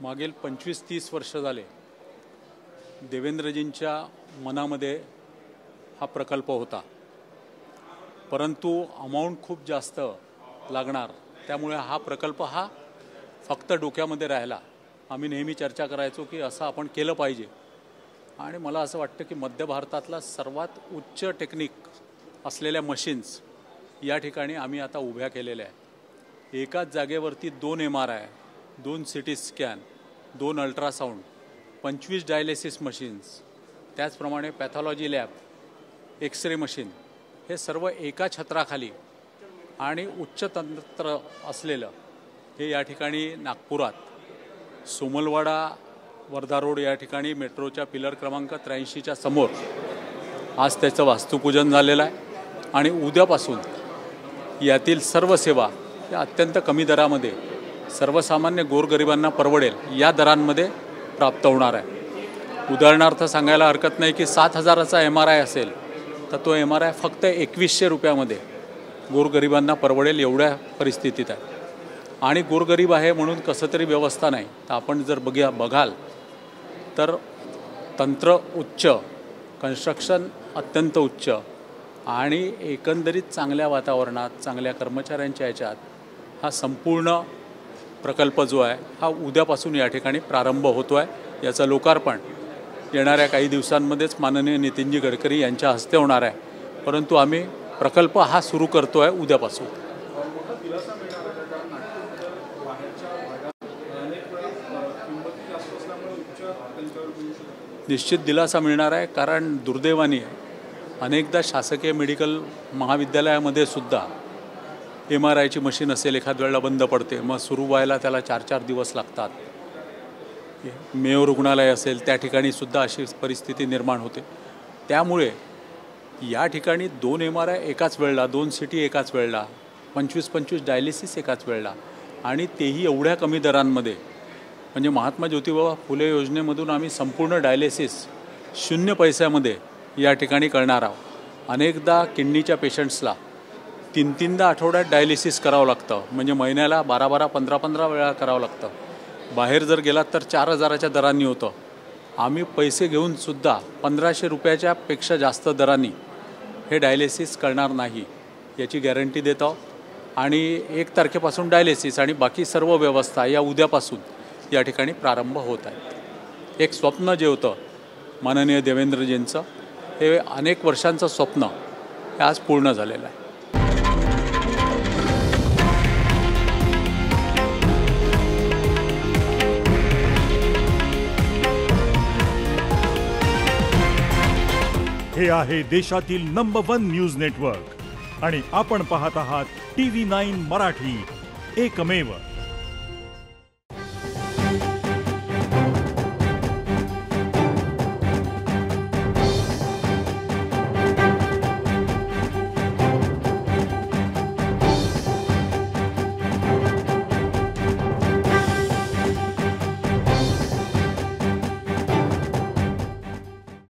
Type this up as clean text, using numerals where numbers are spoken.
मागील 25-30 वर्ष झाले देवेंद्रजींच्या मनामध्ये हा प्रकल्प होता, परंतु अमाउंट खूप जास्त लागणार, त्यामुळे हा प्रकल्प हा फक्त डोक्यामध्ये राहिला। आम्ही नेहमी चर्चा करायचो की असं आपण केलं पाहिजे, आणि मला असं वाटतं की मध्य भारतातला सर्वात उच्च टेक्निक असलेल्या मशीन्स या ठिकाणी आम्ही आता उभ्या केलेल्या आहेत। एकाच जागेवरती 2 MRI, 2 CT scan, 2 ultrasound, 25 dialysis machines, त्याचप्रमाणे पॅथॉलॉजी लॅब, एक्सरे मशीन, हे सर्व एका छत्राखाली आणि उच्च तंत्र असलेलं हे या ठिकाणी नागपुरात सोमलवाडा वर्धा रोड या ठिकाणी मेट्रोच्या पिलर क्रमांक 83च्या समोर आज त्याचं वास्तुपूजन झालेलं आहे। आणि उद्यापासून यातील सर्व सेवा या अत्यंत कमी दरामध्ये सर्वसामान्य गोरगरिबांना परवडेल या दरांमध्ये प्राप्त होणार आहे। उदाहरणार्थ सांगायला हरकत नाही की 7,000चा MRI असेल तर तो MRI फक्त 2100 रुपयामध्ये गोरगरिबांना परवडेल एवढ्या परिस्थितीत आहे। आणि गोरगरीब आहे म्हणून कसं तरी व्यवस्था नाही, तर आपण जर बघाल तर तंत्र उच्च, कन्स्ट्रक्शन अत्यंत उच्च आणि एकंदरीत चांगल्या वातावरणात चांगल्या कर्मचाऱ्यांच्या याच्यात हा संपूर्ण प्रकल्प जो आहे हा उद्यापासून या ठिकाणी प्रारंभ होतो आहे। याचं लोकार्पण येणाऱ्या काही दिवसांमध्येच माननीय नितीनजी गडकरी यांच्या हस्ते होणार आहे, परंतु आम्ही प्रकल्प हा सुरू करतो आहे उद्यापासून। निश्चित दिलासा मिळणार आहे, कारण दुर्दैवाने अनेकदा शासकीय मेडिकल महाविद्यालयामध्ये सुद्धा MRIची मशीन असेल, एखाद वेळेला बंद पडते, मग सुरू व्हायला त्याला 4-4 दिवस लागतात। मेयो रुग्णालय असेल त्या ठिकाणी सुद्धा अशी परिस्थिती निर्माण होते। त्यामुळे या ठिकाणी 2 MRI एकाच वेळेला, 2 CT एकाच वेळेला, 25-25 डायलिसिस एकाच वेळेला, आणि तेही एवढ्या कमी दरांमध्ये। म्हणजे महात्मा ज्योतिबा फुले योजनेमधून आम्ही संपूर्ण डायलिसिस 0 पैशामध्ये या ठिकाणी करणार आहोत। अनेकदा किडनीच्या पेशंट्सला 3-3 आठवड्यात डायलिसिस करावं लागतं, म्हणजे महिन्याला 12-12, 15-15 वेळा करावं लागतं। बाहेर जर गेलात तर 4,000च्या दरांनी होतं। आम्ही पैसे घेऊन सुद्धा 1500 रुपयाच्या पेक्षा जास्त दरांनी हे डायलिसिस करणार नाही याची गॅरंटी देतो। आणि 1 तारखेपासून डायलिसिस आणि बाकी सर्व व्यवस्था या उद्यापासून या ठिकाणी प्रारंभ होत आहे। एक स्वप्न जे होतं माननीय देवेंद्रजींचं, हे अनेक वर्षांचं स्वप्न हे आज पूर्ण झालेलं आहे। हे आहे देशातील नंबर 1 न्यूज नेटवर्क आणि आपण पाहत आहात TV9 मराठी, एकमेव।